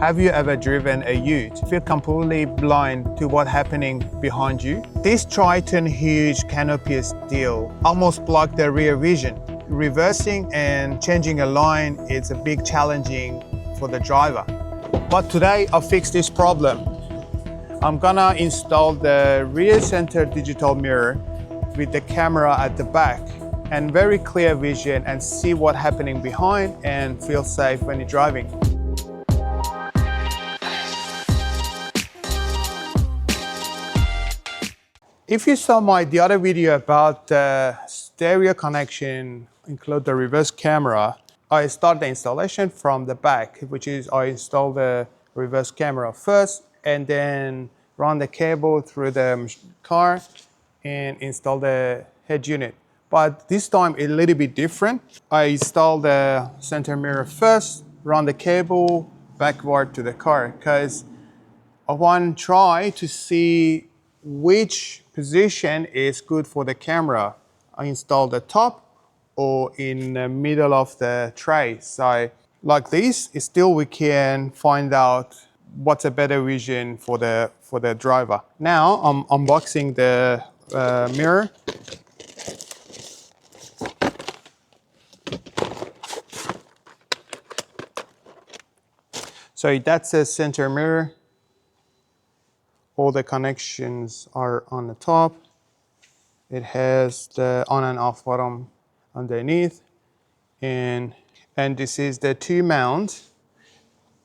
Have you ever driven a Ute? Feel completely blind to what's happening behind you? This Triton huge canopy steel almost blocked the rear vision. Reversing and changing a line is a big challenging for the driver. But today I'll fix this problem. I'm gonna install the rear center digital mirror with the camera at the back and very clear vision and see what's happening behind and feel safe when you're driving. If you saw the other video about the stereo connection, include the reverse camera, I start the installation from the back, which is I install the reverse camera first and then run the cable through the car and install the head unit. But this time it's a little bit different. I install the center mirror first, run the cable backward to the car because I want to try to see which position is good for the camera. I install the top or in the middle of the tray. So like this, still we can find out what's a better vision for the driver. Now I'm unboxing the mirror. So that's the center mirror. All the connections are on the top. It has the on and off button underneath. And this is the two mount.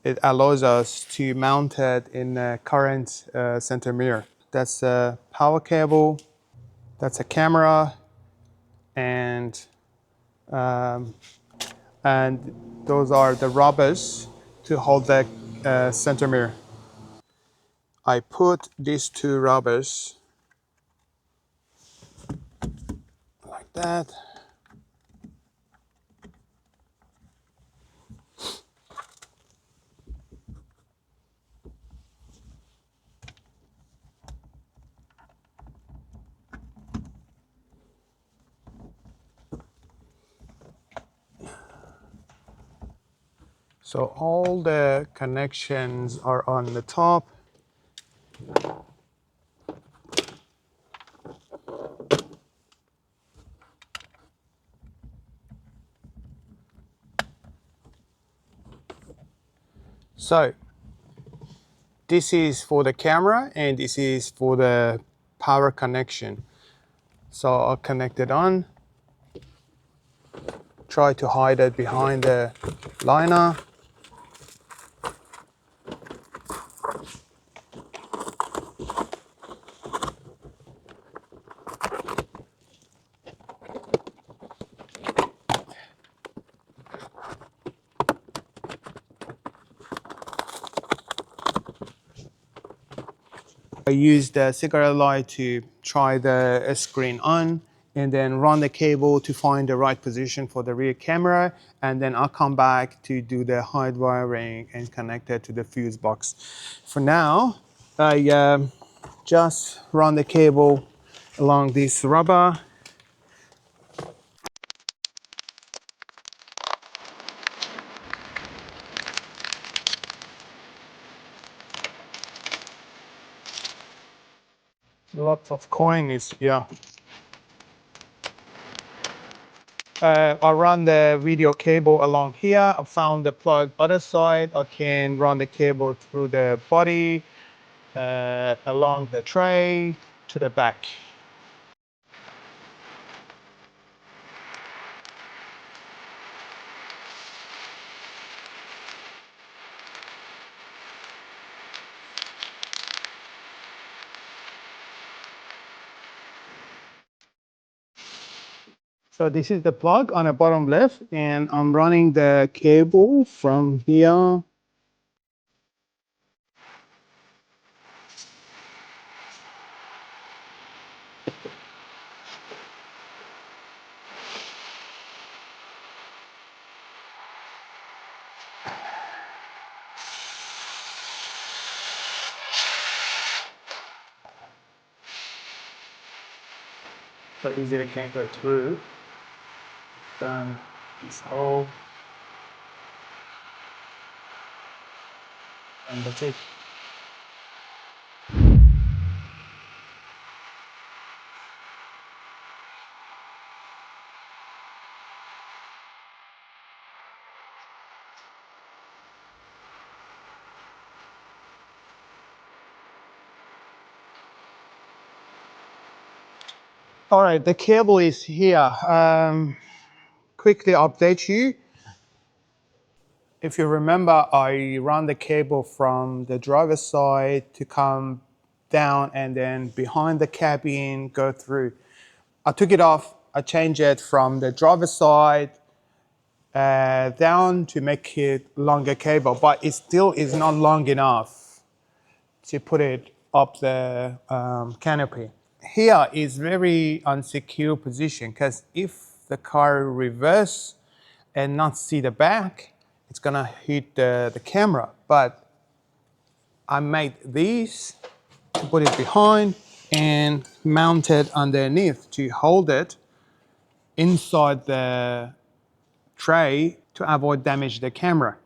It allows us to mount it in the current center mirror. That's a power cable, that's a camera, and those are the rubbers to hold the center mirror. I put these two rubbers like that. So all the connections are on the top. So this is for the camera and this is for the power connection. So I'll connect it on. Try to hide it behind the liner. I use the cigarette light to try the screen on and then run the cable to find the right position for the rear camera, and then I'll come back to do the hide wiring and connect it to the fuse box. For now, I just run the cable along this rubber. Lots of coin is here. I run the video cable along here. I found the plug other side. I can run the cable through the body, along the tray to the back. So this is the plug on the bottom left, and I'm running the cable from here. So easy to can't go through. This hole. and that's it. All right, the cable is here. Quickly update you. If you remember, I run the cable from the driver's side to come down and then behind the cabin, go through. I took it off, I changed it from the driver's side down to make it longer cable, but it still is not long enough to put it up the canopy. Here is very unsecure position because if the car reverse and not see the back, it's gonna hit the camera. But I made these to put it behind and mount it underneath to hold it inside the tray to avoid damage the camera.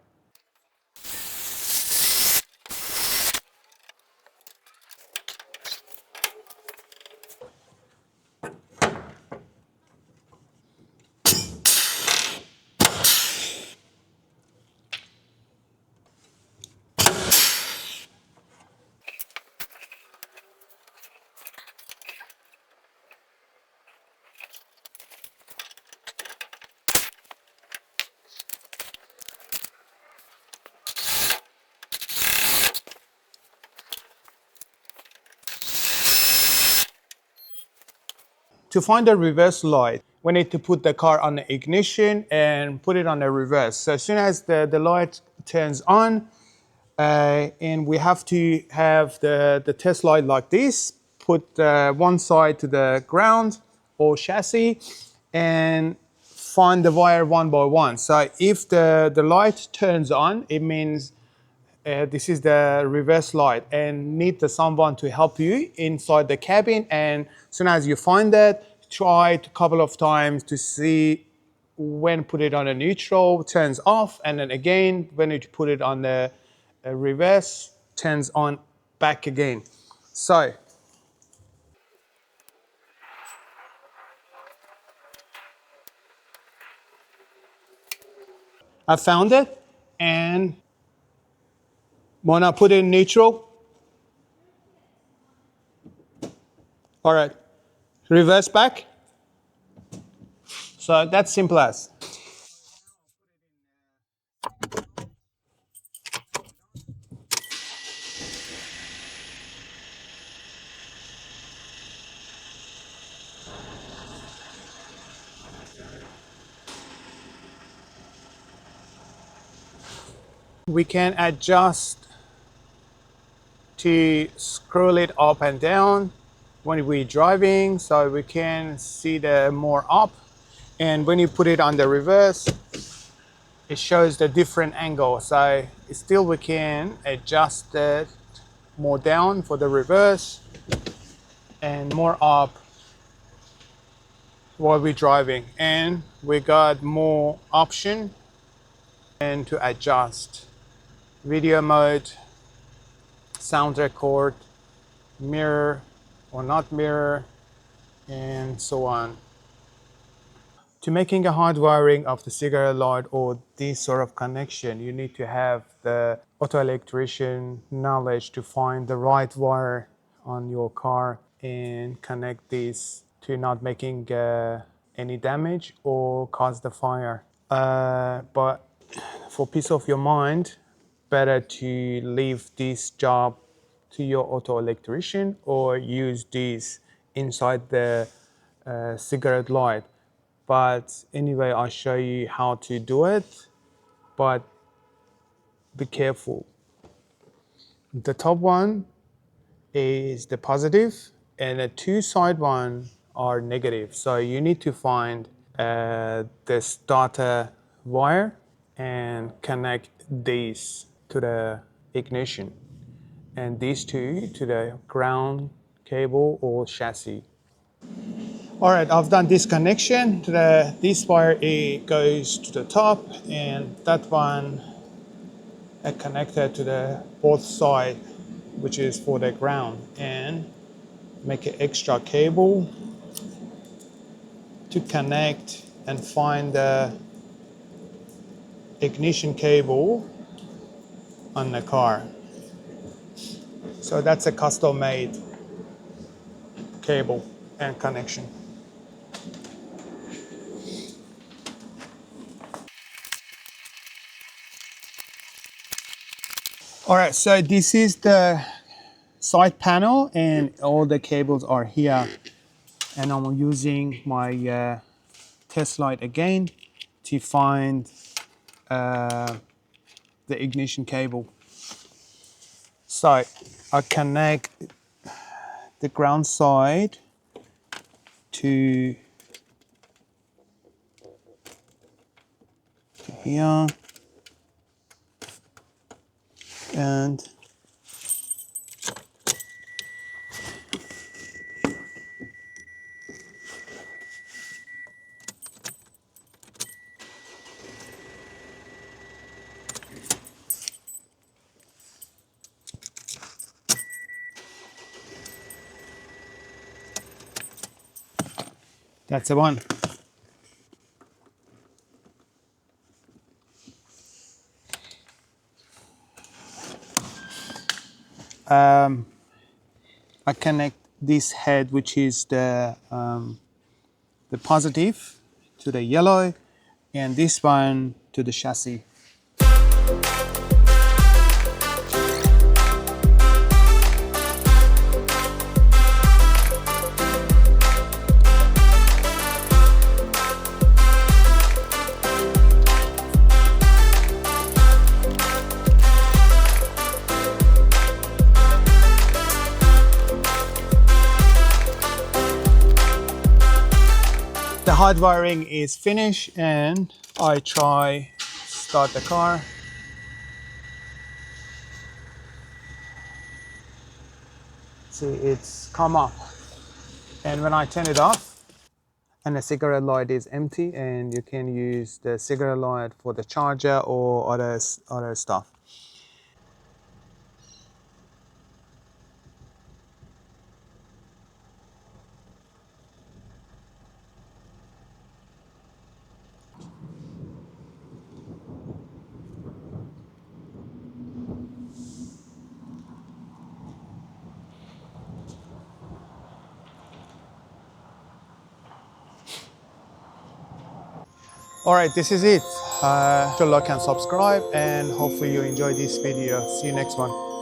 To find the reverse light, we need to put the car on the ignition and put it on the reverse. So as soon as the light turns on, and we have to have the test light like this, put one side to the ground or chassis and find the wire one by one. So if the light turns on, it means this is the reverse light and need someone to help you inside the cabin. And as soon as you find that, try it a couple of times to see when put it on a neutral, turns off, and then again, when you put it on the reverse, turns on back again. So I found it, and when I put it in neutral, all right, reverse back. So that's simple as. We can adjust to scroll it up and down when we're driving, so we can see the more up. And when you put it on the reverse, it shows the different angle. So still we can adjust it more down for the reverse and more up while we're driving. And we got more option and to adjust video mode, sound record, mirror or not mirror, and so on. To making a hard wiring of the cigarette light or this sort of connection, you need to have the auto electrician knowledge to find the right wire on your car and connect this to not making any damage or cause the fire. But for peace of your mind, better to leave this job to your auto electrician or use this inside the cigarette light. But anyway, I'll show you how to do it, but be careful. The top one is the positive and the two side one are negative. So you need to find the starter wire and connect these to the ignition and these two to the ground cable or chassis. All right, I've done this connection. This wire it goes to the top and that one a connector to the both side, which is for the ground, and make an extra cable to connect and find the ignition cable on the car. So that's a custom made cable and connection. All right, so this is the side panel and all the cables are here, and I'm using my test light again to find the ignition cable. So I connect the ground side to here, and that's the one. I connect this head, which is the positive, to the yellow, and this one to the chassis. The hard wiring is finished, and I try start the car. See, it's come up, and when I turn it off, and the cigarette light is empty, and you can use the cigarette light for the charger or other stuff. All right, this is it. Like and subscribe, and hopefully you enjoy this video. See you next one.